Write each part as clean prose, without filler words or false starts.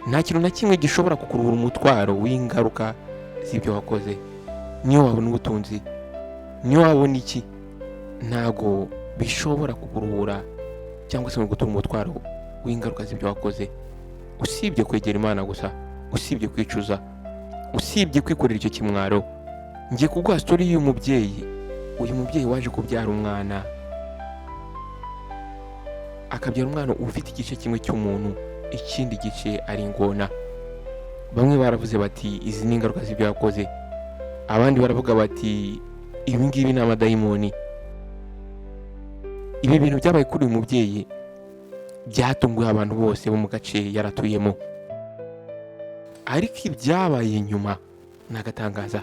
nta kintu na kimwe gishobora kukuruhura umutwaro w'ingaruka z'ibyo wakoze. Niyo wabona ubutunzi, niyo wabona iki, ntago bishobora kukuruhura cyangwa se gutura umutwaro w'ingaruka z'ibyo wakoze, usibye kwegera Imana gusa, usibye kwicuza, usibye kwikorera icyo kimwaro. Ngiye kuguha story y'uyu mubyeyi. Uyu mubyeyi waje kubyara umwana, akabyara umwana ufite igice kimwe cy'umuntu, ikindi gice ari ingona. Bamwe baravuze bati izi ni ingaruka z'ibyo yakoze, abandi baravuga bati ibi ngibi ni amadayimoni. Ibi bintu byabaye kuri uyu mubyeyi byatunguye abantu bose bo mu gace yaratuyemo, ariko ibyabaye nyuma nagatangaza.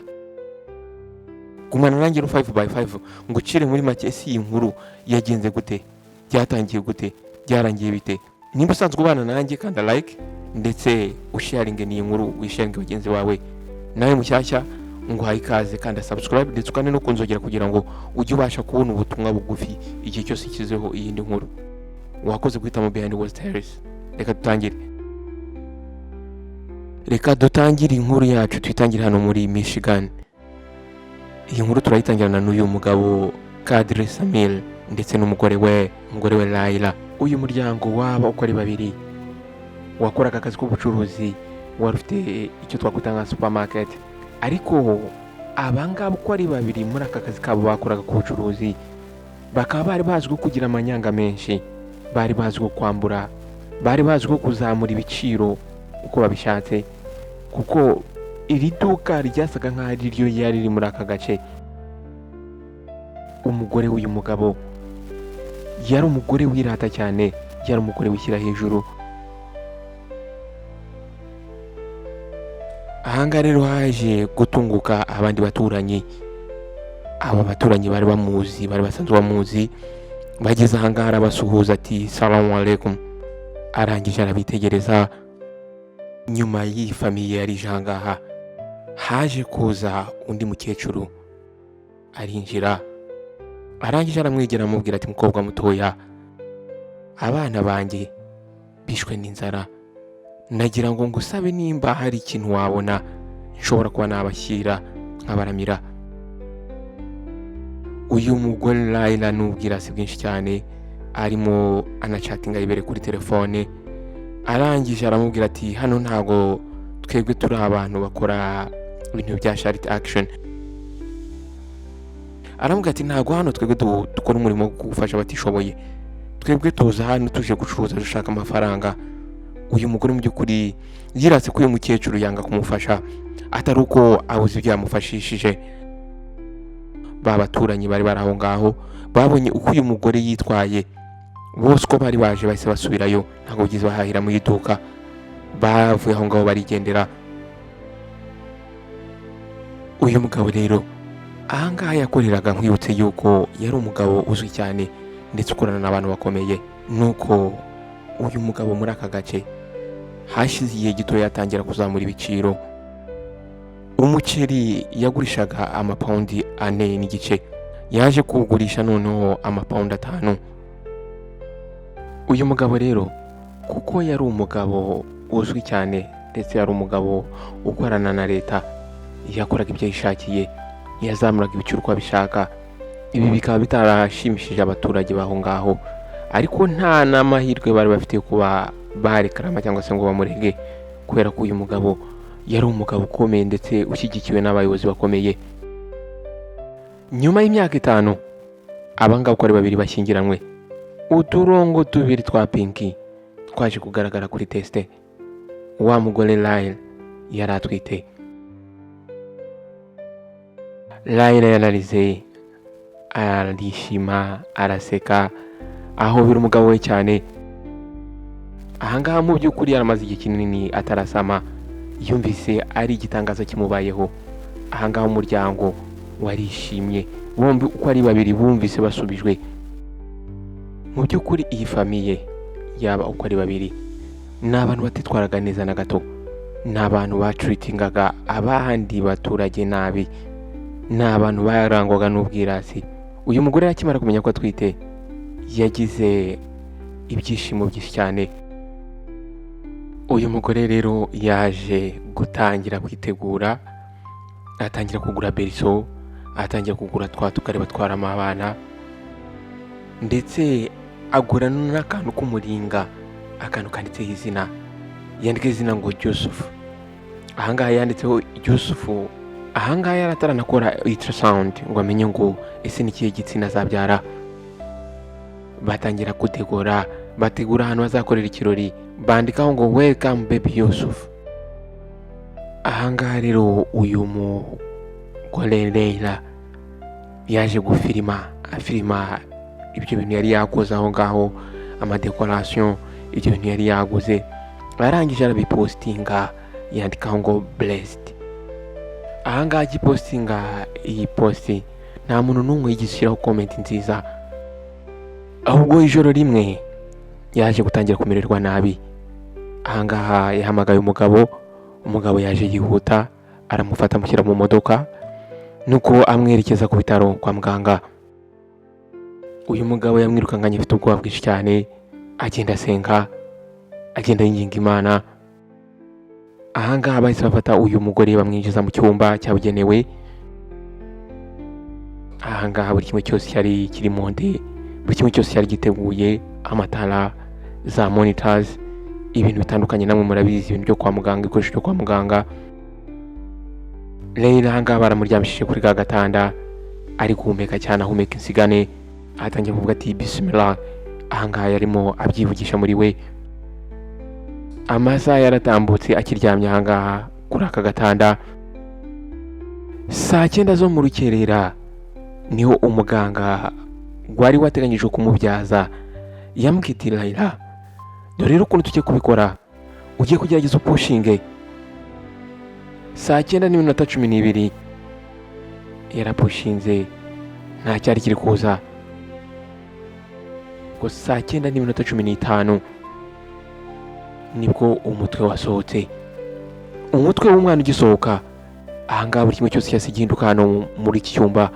Gumana nanjye 5x5 ngo ucire muri make isi y'inkuru yagenze gute, byatangiye gute, byarangiye bite. Nimba usanzwe ubana nanjye kanda like ndetse usharinge ni inkuru, wisharinge bagenzi bawe. Nawe mushyashya nguhaye ikaze kandi subscribe ndetse ukane no kunzogera kugira ngo ujye ubasha kubona ubutumwa bugufi igihe cyose kizeho iyindi nkuru. Wakoze guhitamo Behind Words Terrace. Reka dutangire inkuru yacu, tuyitangire hano muri Michigan. Iyi nkuru turayitangirana n'uyu mugabo Kadri Samil ndetse n'umugore we Laila. Uyu muryango waba uko ari babiri wakoraga akazi k'ubucuruzi, wari ufite icyo twakwita nka supermarket, ariko abangaba uko ari babiri muri aka kazi kabo bakoraga k'ubucuruzi bakaba bari bazwiho kugira amanyanga menshi, bari bazwiho kwambura, bari bazwiho kuzamura ibiciro uko babishatse, kuko iri duka ryasaga nk'aho ari ryo yari riri muri aka gace. Umugore w'uyu mugabo yari umugore wirata cyane, yari umugore wishyira hejuru. Ahangaha rero haje gutunguka abandi baturanyi. Aba baturanyi bari bamuzi, bari basanzwe bamuzi. Bageze ahangaha arabasuhuza ati salamu alaikum, arangije arabitegereza. Nyuma y'iyi famiye yari ahangaha haje kuza undi mukecuru, arinjira, arangije aramwegera amubwira ati mukobwa mutoya, abana banjye bishwe n'inzara, nagira ngo ngusabe nimba hari ikintu wabona nshobora kuba nabashyira nkabaramira. Uyu mugore Laila n'ubwira si bwinshi cyane, arimo anachatinga ibere kuri telefone. Arangije aramubwira ati hano ntago twebwe turi abantu bakora ibintu bya charity action. Aramubwira ati ntago hano twebwe dukora umurimo wo gufasha abatishoboye, twebwe tuza hano tuje gucuruza dushaka amafaranga. Uyu mugore mu by'ukuri yiratse ko uyu mukecuru yanga kumufasha, atari uko abuze ibyo yamufashishije. Babaturanyi bari baraho ngaho babonye uko uyu mugore yitwaye, bose ko bari baje bahise basubirayo, ntago bigize bahahira mu iduka, bavuye aho ngaho barigendera. Uyu mugabo rero ahangaha yakoreraga, nkwibutse yuko yari umugabo uzwi cyane ndetse ukorana n'abantu bakomeye. Nuko uyu mugabo muri aka gace hashize igihe gito yatangira kuzamura ibiciro. Umuceri yagurishaga amapaundi 4.5, yaje kugurisha noneho amapaundi 5. Uyu mugabo rero kuko yari umugabo uzwi cyane ndetse yari umugabo ukorana na leta, yakoraga ibyo yishakiye, yazamuraga ibiciro uko abishaka. Ibi bikaba bitarashimishije abaturage baho ngaho, ariko nta n'amahirwe bari bafite kuba barekarama cyangwa se ngo bamurege, kubera ko uyu mugabo yari umugabo ukomeye ndetse ushyigikiwe n'abayobozi bakomeye. Nyuma y'imyaka 5 abangaba uko ari babiri bashyingiranywe, uturongo 2 twa pinki twaje kugaragara kuri teste. Wa mugore Laila yari atwite. Laila yararize, arishima, araseka, aho biri umugabo we cyane. Ahangaha mu by'ukuri yaramaze igihe kinini atarasama, yumvise ari igitangaza kimubayeho. Ahangaha umuryango warishimye, bombi uko ari babiri bumvise basubijwe. Mu by'ukuri iyi famiye yaba uko ari babiri ni abantu batitwaraga neza na gato, ni abantu batreatingaga abandi baturage nabi, ni abantu barangwaga n'ubwirasi. Uyu mugore yakimara kumenya ko atwite yagize ibyishimo byinshi cyane. uyu mugore rero yaje gutangira kwitegura, atangira kugura beriso, atangira kugura twa tugari batwaramo abana, ndetse agura n'akantu k'umuringa, akantu kanditseho izina, yandika izina ngo Yusufu. Ahangaha yanditseho Yusufu, ahangaha yari ataranakora ultrasound ngo amenye ngo ese ni ikihe gitsina azabyara. Batangira bategura ahantu bazakorera ikirori, bandikaho ngo welcome baby Yusufu. Ahangaha rero uyu mugore Leila yaje afirima ibyo bintu yari yakoze aho ngaho, amadecoration, ibyo bintu yari yaguze, arangije arabipostinga yandikaho ngo blessed. Ahangaha agipostinga iyi posti nta muntu n'umwe yigishyiraho comment nziza, ahubwo ijoro rimwe yaje gutangira kumererwa nabi. Ahangaha yahamagaye umugabo yaje yihuta, aramufata amushyira mu modoka, nuko amwerekeza ku bitaro kwa muganga. Uyu mugabo yamwirukanganye afite ubwoba bwinshi cyane, agenda asenga, agenda yinginga Imana. Ahangaha bahise bafata uyu mugore bamwinjiza mu cyumba cyabugenewe. Ahangaha buri kimwe cyose cyari kiri monte, buri kimwe cyose cyari giteguye, amatara, za monitors, ibintu bitandukanye, namwe murabizi ibintu byo kwa muganga, ibikoresho byo kwa muganga. Leila ahangaha baramuryamishije kuri ka gatanda, ari guhumeka cyane, ahumeka insigane, atangiye kuvuga ati bismillah. Ahangaha yarimo abyivugisha muri we. Amasaha yaratambutse akiryamye ahangaha kuri aka gatanda. Saa 9 zo mu rukerera niho umuganga wari wateganyije kumubyaza yamwitira Leila, dore rero ukuntu tugiye kubikora, ugiye kugerageza upushinge. Saa 9:12 yarapushinze, nta cyari kiri kuza. Ngo saa 9:15 nibwo umutwe wasohotse. Umutwe w'umwana ugisohoka, ahangaha buri kimwe cyose cyasi gihinduka hano muri iki cyumba.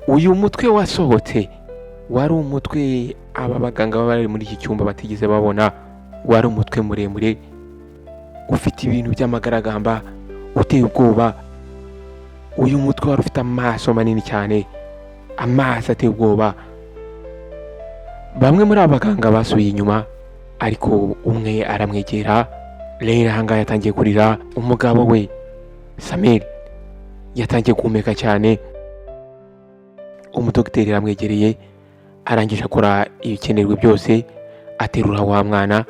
Uyu mutwe wasohotse wari umutwe aba baganga baba bari muri iki cyumba batigeze babona. Wari umutwe muremure, ufite ibintu by'amagaragamba, uteye ubwoba. Uyu mutwe wari ufite amaso manini cyane, amaso ateye ubwoba. Bamwe muri aba baganga basubiye inyuma, ariko umwe aramwegera. Leila ahangaha yatangiye kurira. Umugabo we Samir yatangiye guhumeka cyane. Umudogiteri aramwegereye, arangije akora ibikenerwa byose, aterura wa mwana,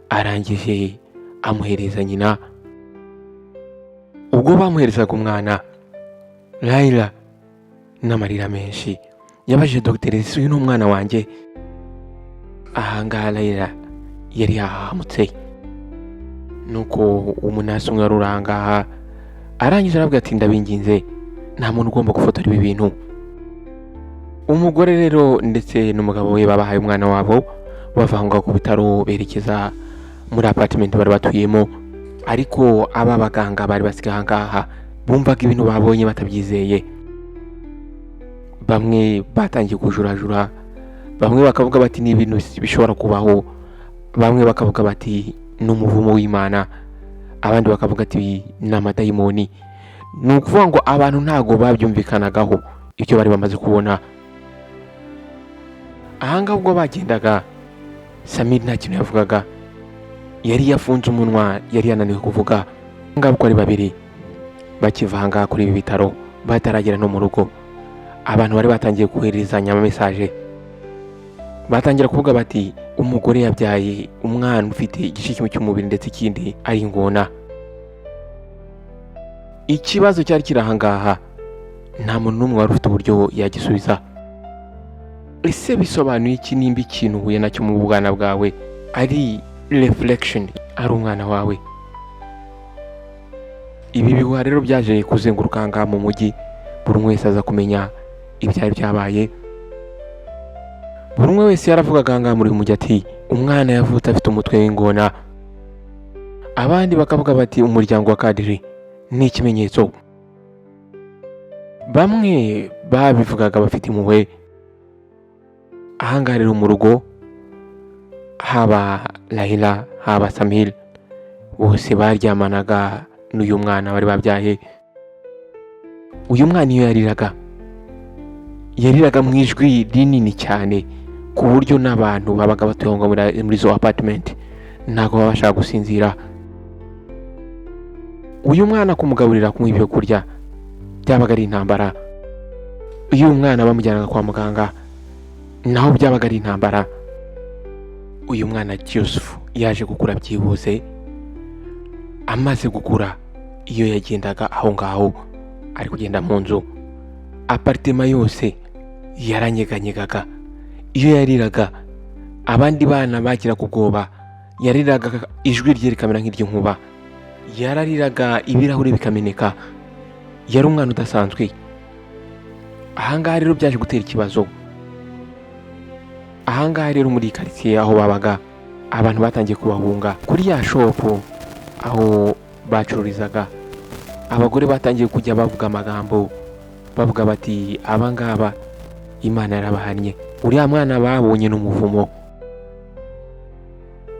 arangije amuhereza nyina. Ubwo bamuherezaga umwana, Leila n'amarira menshi yabajije dogiteri, ese uyu ni umwana wanjye? Ahangaha Leila yari yahamutse. Nuko umunasi umwe wari urangaha arangije aravuga ati ndabinginze, nta muntu ugomba gufotora ibi bintu. Umugore rero ndetse n'umugabo we babahaye umwana wabo, bavanga ku bitaro berekeza muri apartment bari batuyemo. Ariko aba baganga bari basigaye ahangaha bumvaga ibintu babonye batabyizeye. Bamwe batangiye kujurajura, bamwe bakavuga bati ni ibintu bishobora kubaho, bamwe bakavuga bati n'umuvumo w'Imana, abandi bakavuga ati ni amadayimoni. Ni ukuvuga ngo abantu ntago babyumvikanagaho ibyo bari bamaze kubona. Ahangaha ubwo bagendaga, Samir nta kintu yavugaga, yari yafunze umunwa, yari yananiwe kuvuga. Ahangaha uko ari babiri bakivanga kuri ibi bitaro, bataragera no mu rugo, abantu bari batangiye koherezanya amamesaje. Batangira kuvuga bati umugore yabyaye umwana ufite igice kimwe cy'umubiri ndetse ikindi ari ingona. Ikibazo cyari kiri ahangaha, nta muntu n'umwe wari ufite uburyo yagisubiza. Ese bisobanuye iki nimba ikintu uhuye nacyo mu bwana bwawe ari reflection, ari umwana wawe? Ibi bihuha rero byaje kuzenguruka ahangaha mu mujyi, buri umwe wese aza kumenya ibyari byabaye. Buri umwe wese yaravugaga ahangaha muri mujyi ati umwana yavutse afite umutwe w'ingona. Abandi bakavuga bati umuryango wa Kadiri ni ikimenyetso. Bamwe babivugaga bafite impuhwe. Ahangaha rero mu rugo haba Layla haba Samir bose baryamanaga n'uyu mwana bari babyaye. Uyu mwana iyo yariraga mu ijwi rinini cyane ku buryo n'abantu babaga batuye muri zo apartment ntabwo babasha gusinzira. Uyu mwana kumugaburira kumuha ibyo kurya byabaga ari intambara. Uyu mwana bamujyanaga kwa muganga naho byabaga ari intambara. Uyu mwana Yusuf yaje gukura byihuse. Amaze gukura iyo yagendaga aho ngaho ari kugenda mu nzu apartment yose yaranyeganyegaga. Iyo yariraga abandi bana bagiraga ubwoba. Yariraga ijwi rye rikamera nk'iry'inkuba. Yarariraga ibirahuri bikameneka. Yari umwana udasanzwe. Ahangaha rero byaje gutera ikibazo. Ahangaha rero muri quartier aho babaga abantu batangiye kubahunga. Kuri ya shop aho bacururizaga abagore batangiye kujya bavuga amagambo bavuga bati abangaba Imana yarabahannye. Uriya mwana babonye n'umuvumo.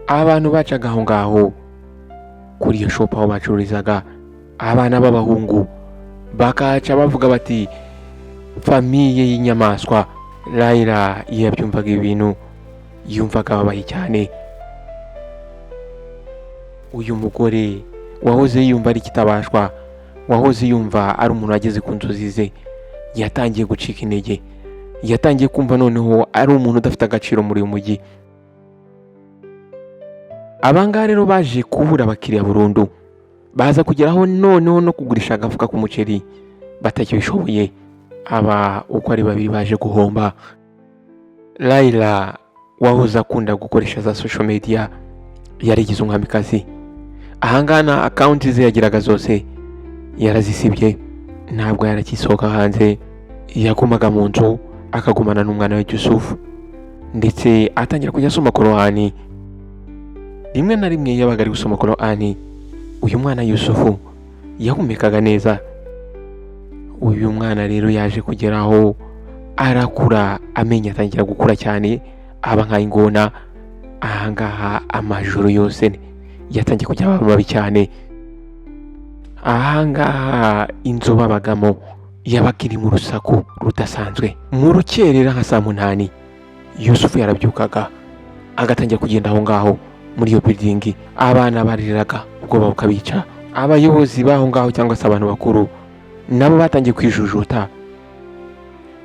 Abantu bacaga aho ngaho kuri iyo shop aho bacururizaga abana b'abahungu bakaca bavuga bati famiye y'inyamaswa. Layla iyo yabyumvaga ibintu yumvaga babaye cyane. Uyu mugore wahoze yumva ari kitabashwa, wahoze yumva ari umuntu ageze ku nzozi ze, yatangiye gucika intege. Yatangiye kumva noneho ari umuntu udafite agaciro muri uyu mujyi. Abangaba rero baje kubura abakiriya burundu. Baza kugeraho noneho no kugurisha agafuka k'umuceri batakibishoboye. Aba uko ari babiri baje guhomba. Layla wahoze akunda gukoresha za social media yarigize umwamikazi. Ahangana account ze yagiraga zose yarazisibye. Ntabwo yarakisohoka hanze. Yagumaga mu nzu akagumana n'umwana we Yusuf ndetse atangira kujya asoma Korani. Rimwe na rimwe yabaga ari gusoma Korani uyu mwana Yusuf yahumekaga neza. Uyu mwana rero yaje kugeraho arakura, amenya atangira gukura cyane aba nk'ingona. Ahangaha amajoro yose yatangiye kujya mabi cyane. Ahangaha inzu babagamo yabaga iri mu rusaku rudasanzwe. Mu rukerera nka saa 8 Yusuf yarabyukaga agatangira kugenda aho ngaho muri iyo building. Abana bariraga ubwoba bukabica. Abayobozi baho ngaho cyangwa se abantu bakuru nabo batangiye kwijujuta,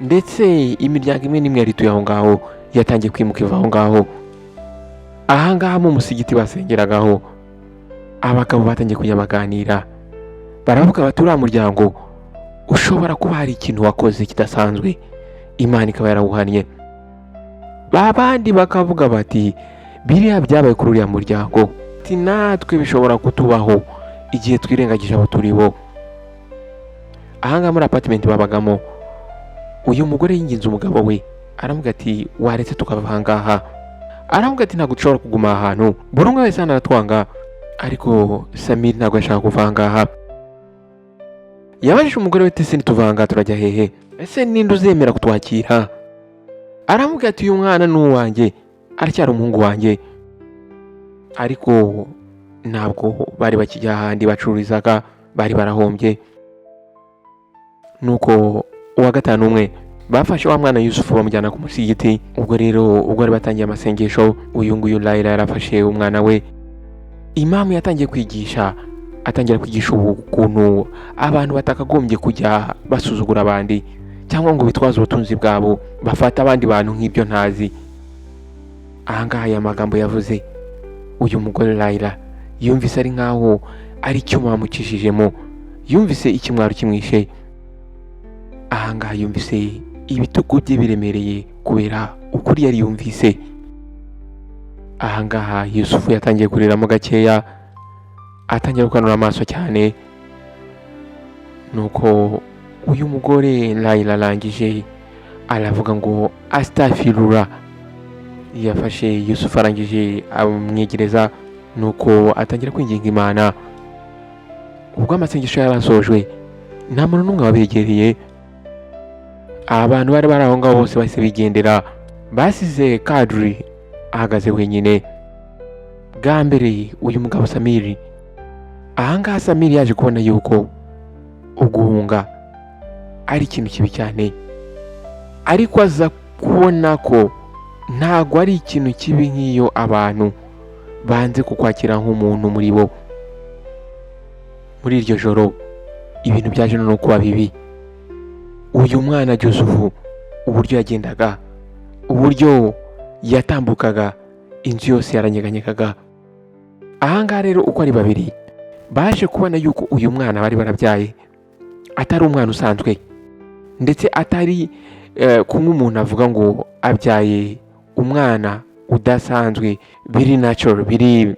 ndetse imiryango imwe n'imwe yarituye aho ngaho yatangiye kwimuka iva aho ngaho. Ahangaha mu musigiti basengeragaho abagabo batangiye kujya baganira baravuga bati uriya muryango ushobora kuba hari ikintu wakoze kidasanzwe, Imana ikaba yarawuhannye. Babandi bakavuga bati biriya byabaye kuri uriya muryango ati natwe bishobora kutubaho igihe twirengagije abo turi bo. Ahangaha muri apartment babagamo uyu mugore yinginze umugabo we aravuga ati waretse tukava ahangaha. Aravuga ati ntabwo dushobora kuguma ahantu, buri umwe wese aratwanga. Ariko Samir ntabwo yashaka kuva ahangaha. Yabajije umugore we ati ese nituvanga turajya hehe? Ese ninde uzemera kutwakira? Aravuga ati uyu mwana ni uwanjye, aracyari umuhungu wanjye. Ariko ntabwo bari bakijya ahandi bacururizaga, bari barahombye. Nuko uwa gatanu umwe bafashe wa mwana Yusuf bamujyana ku musigiti. Ubwo rero ubwo bari batangiye amasengesho, uyu nguyu Layla yarafashe umwana we. Imamu yatangiye kwigisha, atangira kwigisha ukuntu abantu batakagombye kujya basuzugura abandi cyangwa ngo bitwaze ubutunzi bwabo bafata abandi bantu nk'ibyo ntazi. Ahangaha aya magambo yavuze uyu mugore Layla yumvise ari nkaho ari cyo bamukishijemo, yumvise ikimwaro kimwishe. Ahangaha yumvise ibitugu bye biremereye kubera ukuri yari yumvise. Ahangaha Yusuf yatangiye kuriramo gakeya, atangira gukanura amaso cyane. Nuko uyu mugore Layla arangije aravuga ngo astaghfirullah. Yafashe Yusuf arangije amwegereza, nuko atangira kwinginga Imana. Ubwo amasengesho yarasojwe nta muntu n'umwe wabegereye. Abantu bari aho ngaho bose bahise bigendera, basize Kadri ahagaze wenyine. Bwa mbere uyu mugabo Samiri, ahangaha Samiri yaje kubona yuko uguhunga ari ikintu kibi cyane, ariko aza kubona ko ntago ari ikintu kibi nk'iyo abantu banze kukwakira nk'umuntu muri bo. Muri iryo joro ibintu byaje no kuba bibi. Uyu mwana Yusufu, uburyo yagendaga, uburyo yatambukaga, inzu yose yaranyeganyekaga. Ahangaha rero uko ari babiri baje kubona yuko uyu mwana bari barabyaye atari umwana usanzwe, ndetse atari kumwe umuntu avuga ngo abyaye umwana udasanzwe, biri natural, biri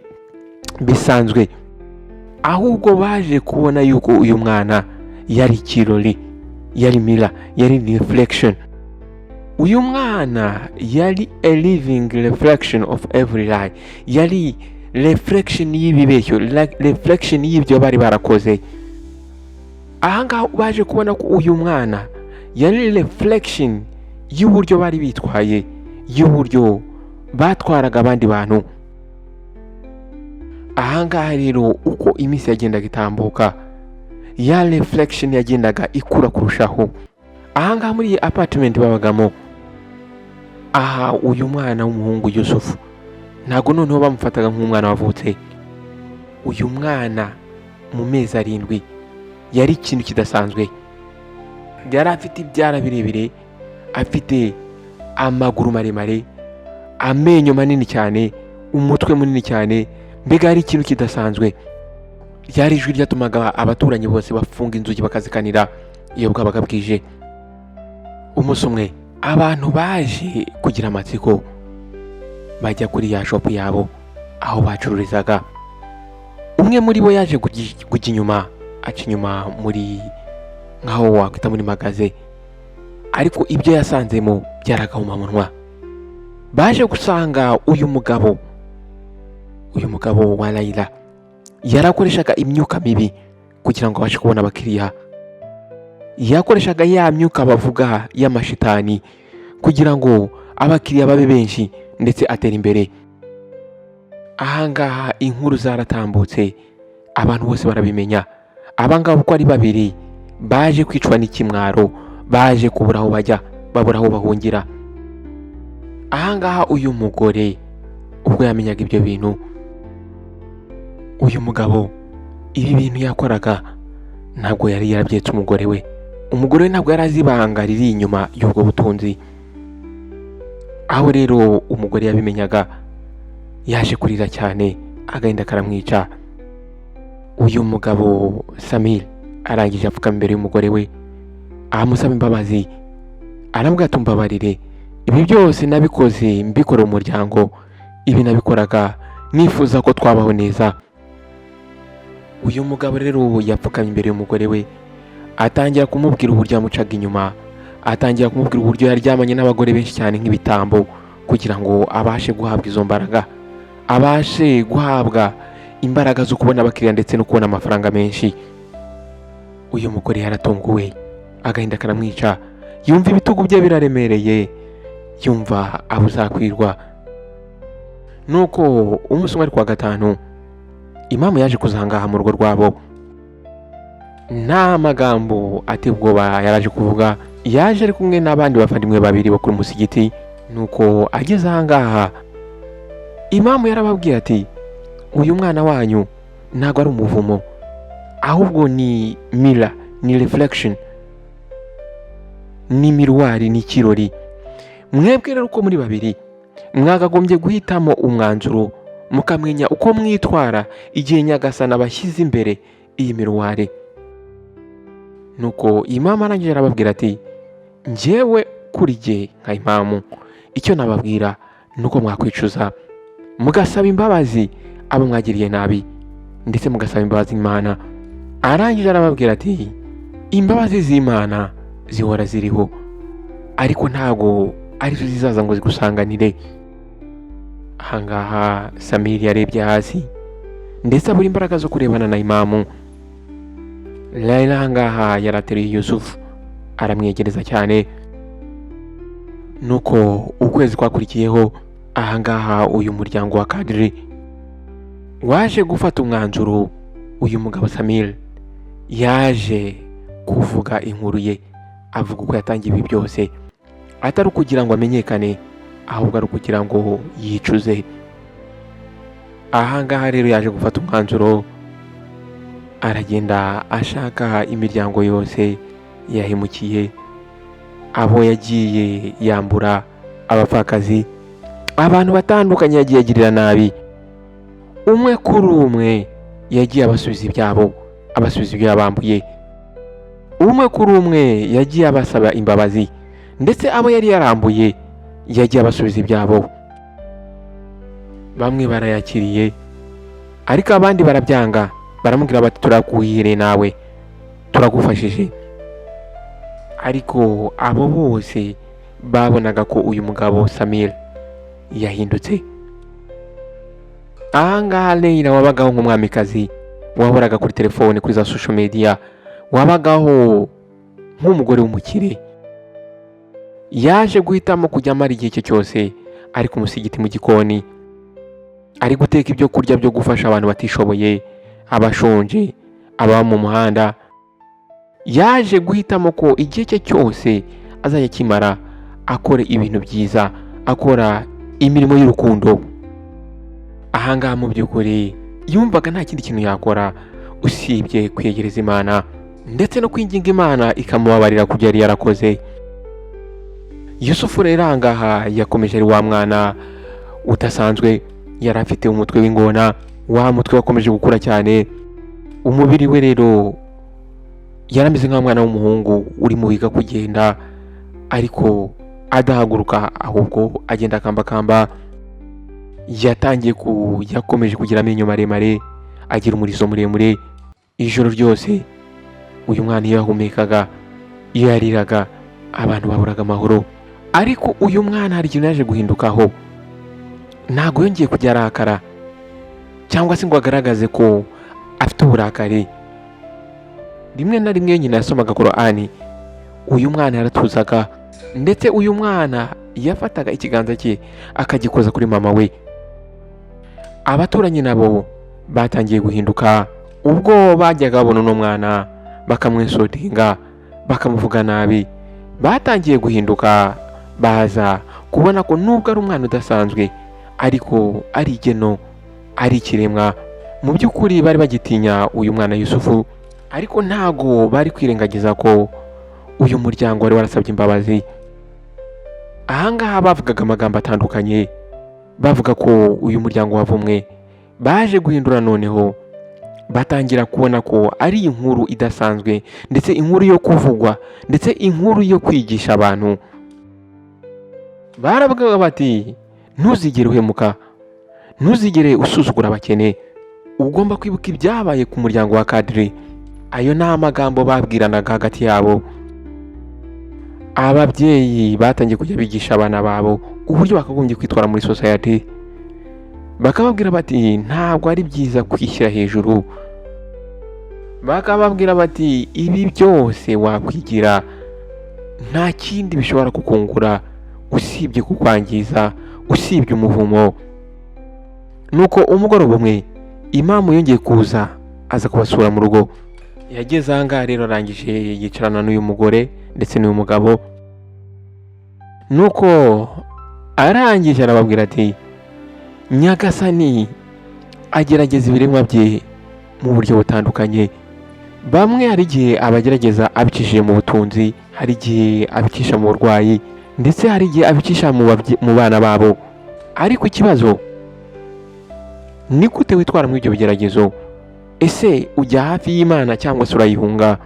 bisanzwe, ahubwo baje kubona yuko uyu mwana yari ikirori, yari mirror, yari reflection. Uyu mwana yari a living reflection of every lie, yari reflection y'ibibeshyo, reflection y'ibyo bari barakoze. Ahangaha baje kubona ko uyu mwana yari reflection y'uburyo bari bitwaye, y'uburyo batwaraga abandi bantu. Ahangaha rero uko iminsi yagendaga itambuka, ya reflection yagendaga ikura kurushaho. Ahangaha muri iyi apartment babagamo, aha uyu mwana w'umuhungu Yusufu ntago noneho bamufataga nk'umwana wavutse. Uyu mwana mu mezi 7 yari ikintu kidasanzwe. Yari afite ibyara birebire, afite amaguru maremare, amenyo manini cyane, umutwe munini cyane, mbega ari ikintu kidasanzwe. Yari ijwi ryatumaga abaturanyi bose bafunga inzugi bakazikanira iyo bwabaga bwije. Umunsi umwe abantu baje kugira amatsiko bajya kuri ya shop yabo aho bacururizaga. Umwe muri bo yaje kujya inyuma, aca inyuma muri nkaho wakwita muri magaze, ariko ibyo yasanzemo byaragahumamunwa. Baje gusanga uyu mugabo wa Layla yarakoreshaga imyuka mibi kugira ngo abashe kubona abakiriya. Yakoreshaga ya myuka bavuga y'amashitani kugira ngo abakiriya babe benshi ndetse atera imbere. Ahangaha inkuru zaratambutse, abantu bose barabimenya. Abangabo uko ari babiri baje kwicwa n'ikimwaro, baje kubura aho bajya, babura aho bahungira. Ahangaha uyu mugore ubwo yamenyaga ibyo bintu, uyu mugabo ibi bintu yakoraga ntabwo yari yarabyetse umugore we. Umugore we ntabwo yari azi ibanga riri inyuma y'ubwo butunzi. Aho rero umugore yabimenyaga yaje kurira cyane, agahinda karamwica. Uyu mugabo Samir arangije apfuka imbere y'umugore we, amusaba imbabazi, aramubwira ati mbabarire, ibi byose nabikoze mbikora umuryango, ibi nabikoraga nifuza ko twabaho neza. Uyu mugabo rero yapfukamye imbere y'umugore we, atangira kumubwira uburyo yamucaga inyuma, atangira kumubwira uburyo yaryamanye n'abagore benshi cyane nk'ibitambo kugira ngo abashe guhabwa izo mbaraga, abashe guhabwa imbaraga zo kubona abakiriya ndetse no kubona amafaranga menshi. Uyu mugore yaratunguwe, agahinda karamwica, yumva ibitugu bye biraremereye, yumva abuzakwirwa. Nuko umunsi umwe ari kuwa gatanu, imamu yaje kuzangaha mu rugo rwabo. Nta magambo ateye ubwoba yaraje kuvuga, yaje ari kumwe n'abandi bavandimwe babiri bakuru musigiti. Nuko ageze ahangaha, imamu yarababwiye ati uyu mwana wanyu ntago ari umuvumo, ahubwo ni mirror, ni reflection, ni miruwari, ni kirori. Mwebwe rero uko muri babiri mwagagombye guhitamo umwanzuro, mukamenya uko mwitwara igihe Nyagasani abashyize imbere iyi miruwari. Nuko imamu arangije arababwira ati njyewe kuri jye nka imamu icyo nababwira nuko mwakwicuza, mugasaba imbabazi abo mwagiriye nabi, ndetse mugasaba imbabazi Imana. Arangije arababwira ati imbabazi z'Imana zihora ziriho, ariko ntago arizo zizaza ngo zigusanganire. Ahangaha Samiri yarebye hasi ndetse abura imbaraga zo kurebana na imamu. Layla ahangaha yarateruye Yusufu aramwegereza cyane. Nuko ukwezi kwakurikiyeho ahangaha uyu muryango wa Kadri waje gufata umwanzuro. Uyu mugabo Samir yaje kuvuga inkuru ye, avuga uko yatangiye ibi byose, atari ukugira ngo amenyekane, ahubwo ari ukugira ngo yicuze. Ahangaha rero yaje gufata umwanzuro, aragenda ashaka imiryango yose yahemukiye, abo yagiye yambura, abapfakazi, abantu batandukanye yagiye agirira nabi. Umwe kuri umwe yagiye abasubiza ibyabo, abasubiza ibyo yabambuye. Umwe kuri umwe yagiye abasaba imbabazi, ndetse abo yari yarambuye yagiye abasubiza ibyabo. Bamwe barayakiriye, ariko abandi barabyanga, baramubwira bati turakuhire nawe, turagufashije. Ariko abo bose babonaga ko uyu mugabo Samir yahindutse. Ahangaha Leila wabagaho nk'umwamikazi, wahoraga kuri telefone, kuri za social media, wabagaho nk'umugore w'umukire, yaje guhitamo kujya amara igihe cye cyose ari ku musigiti mu gikoni, ari guteka ibyo kurya byo gufasha abantu batishoboye, abashonje, ababa mu muhanda. Yaje guhitamo ko igihe cye cyose azajya kimara akora ibintu byiza, akora imirimo y'urukundo. Ahangaha mu by'ukuri yumvaga nta kindi kintu yakora usibye kwegereza Imana, ndetse no kwinginga Imana ikamubabarira ku byo yari yarakoze. Yusufu rero ahangaha yakomeje ari wa mwana udasanzwe, yari afite umutwe w'ingona, wa mutwe wakomeje gukura cyane. Umubiri we rero yarameze nk'umwana w'umuhungu uri mu wiga kugenda, ariko adahaguruka, ahubwo agenda akambakamba. Yakomeje kugira amenyo maremare, agira umurizo muremure. Ijoro ryose uyu mwana iyo yahumekaga, iyo yariraga, abantu baburaga amahoro. Ariko uyu mwana hari ikintu yaje guhindukaho. Ntabwo yongeye kujya arakara, cyangwa se ngo agaragaze ko afite uburakari. Rimwe na rimwe nyina yasomaga Korani, uyu mwana yaratuzaga, ndetse uyu mwana yafataga ikiganza cye akagikoza kuri mama we. Abaturanyi nabo batangiye guhinduka, ubwo bajyaga babona uno mwana bakamwisotinga, bakamuvuga nabi. Batangiye guhinduka, baza kubona ko nubwo ari umwana udasanzwe, ariko ari igeno, ari ikiremwa. Mu by'ukuri bari bagitinya uyu mwana Yusufu, ariko ntago bari kwirengagiza ko uyu muryango wari warasabye imbabazi. Ahangaha bavugaga amagambo atandukanye, bavuga ko uyu muryango wavumwe. Baje guhindura noneho, batangira kubona ko ari inkuru idasanzwe, ndetse inkuru yo kuvugwa, ndetse inkuru yo kwigisha abantu. Baravugaga bati ntuzigere uhemuka, ntuzigere usuzugura abakene, ugomba kwibuka ibyabaye ku muryango wa Kadri. Ayo ni amagambo babwiranaga hagati yabo. Ababyeyi batangiye kujya bigisha abana babo uburyo bakagombye kwitwara muri society. Bakababwira bati ntabwo ari byiza kwishyira hejuru. Bakababwira bati ibi byose wakwigira, nta kindi bishobora kukungura usibye kukwangiza, usibye umuvumo. Nuko umugoroba umwe imamu yongeye kuza, aza kubasura mu rugo. Yageze ahangaha rero arangije yicarana n'uyu mugore ndetse n'uyu mugabo. Nuko arangije arababwira ati Nyagasani agerageza ibiremwa bye mu buryo butandukanye. Bamwe hari igihe abagerageza abicishije mu butunzi, hari igihe abicisha mu burwayi, ndetse hari igihe abicisha mu bana babo. Ariko ikibazo ni gute witwara muri ibyo bigeragezo? Ese ujya hafi y'Imana cyangwa se urayihunga?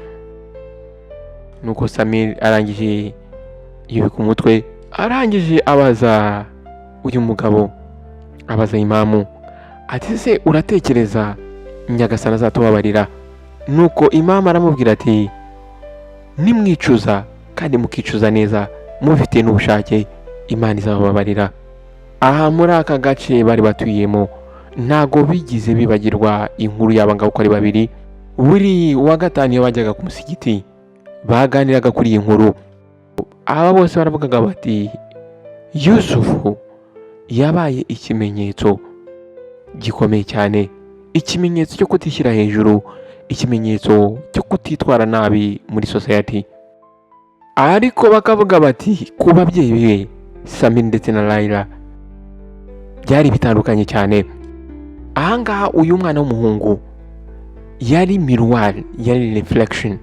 Nuko Samir arangije yubika umutwe, arangije abaza uyu mugabo, abaza imamu ati se uratekereza Nyagasani azatubabarira? Nuko imamu aramubwira ati nimwicuza kandi mukicuza neza mufite n'ubushake, Imana izababarira. Aha muri aka gace bari batuyemo ntago bigize bibagirwa inkuru y'abangabo uko ari babiri. Buri wa gatanu iyo bajyaga ku musigiti baganiraga kuri iyi nkuru. Aba bose baravugaga bati Yusufu yabaye ikimenyetso gikomeye cyane, ikimenyetso cyo kutishyira hejuru, ikimenyetso cyo kutitwara nabi muri society. Ariko bakavuga bati ku babyeyi be Samir ndetse na Layla byari bitandukanye cyane. Ahangaha uyu mwana w'umuhungu yari miroir, yari reflection,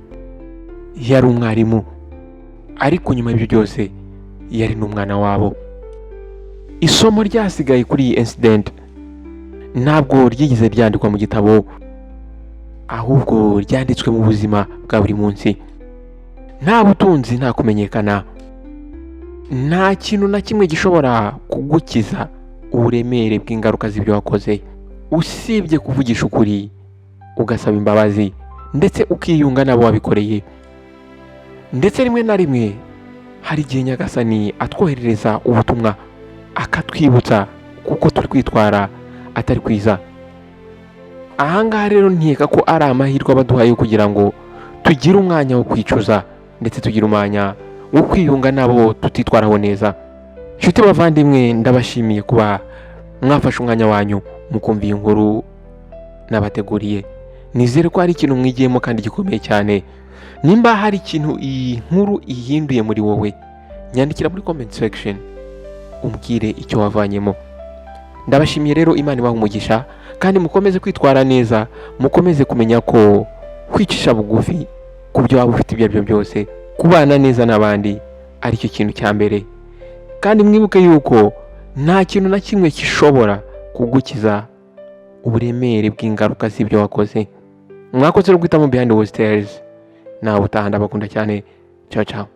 yari umwarimu, ariko nyuma y'ibyo byose yari n'umwana wabo. Isomo ryasigaye kuri iyi incident ntabwo ryigeze ryandikwa mu gitabo, ahubwo ryanditswe mu buzima bwa buri munsi. Nta butunzi, nta kumenyekana, nta kintu na kimwe gishobora kugukiza uburemere bw'ingaruka z'ibyo wakoze, usibye kuvugisha ukuri, ugasaba imbabazi, ndetse ukiyunga n'abo wabikoreye. Ndetse rimwe na rimwe hari igihe Nyagasani atwoherereza ubutumwa akatwibutsa kuko turi kwitwara atari kwiza. Ahangaha rero nkeka ko ari amahirwe abaduhaye kugira ngo tugire umwanya wo kwicuza, ndetse tugire umwanya wo kwiyunga n'abo tutitwaraho neza. Nshuti bavandimwe, ndabashimiye kuba mwafashe umwanya wanyu mukumva iyi nkuru nabateguriye. Nizere ko hari ikintu mwigiyemo kandi gikomeye cyane. Nimba hari ikintu iyi nkuru ihinduye muri wowe, nyandikira muri comment section umbwire icyo wavanyemo. Ndabashimiye rero, Imana ibahe umugisha kandi mukomeze kwitwara neza, mukomeze kumenya ko kwicisha bugufi ku byo waba ufite ibyo ari byo byose, kubana neza n'abandi ari cyo kintu cya mbere. Kandi mwibuke yuko nta kintu na kimwe gishobora kugukiza uburemere bw'ingaruka z'ibyo wakoze. Mwakoze rero guhitamo Behind the Wall Stories. Nawe utaha, ndabakunda cyane. Ciao ciao.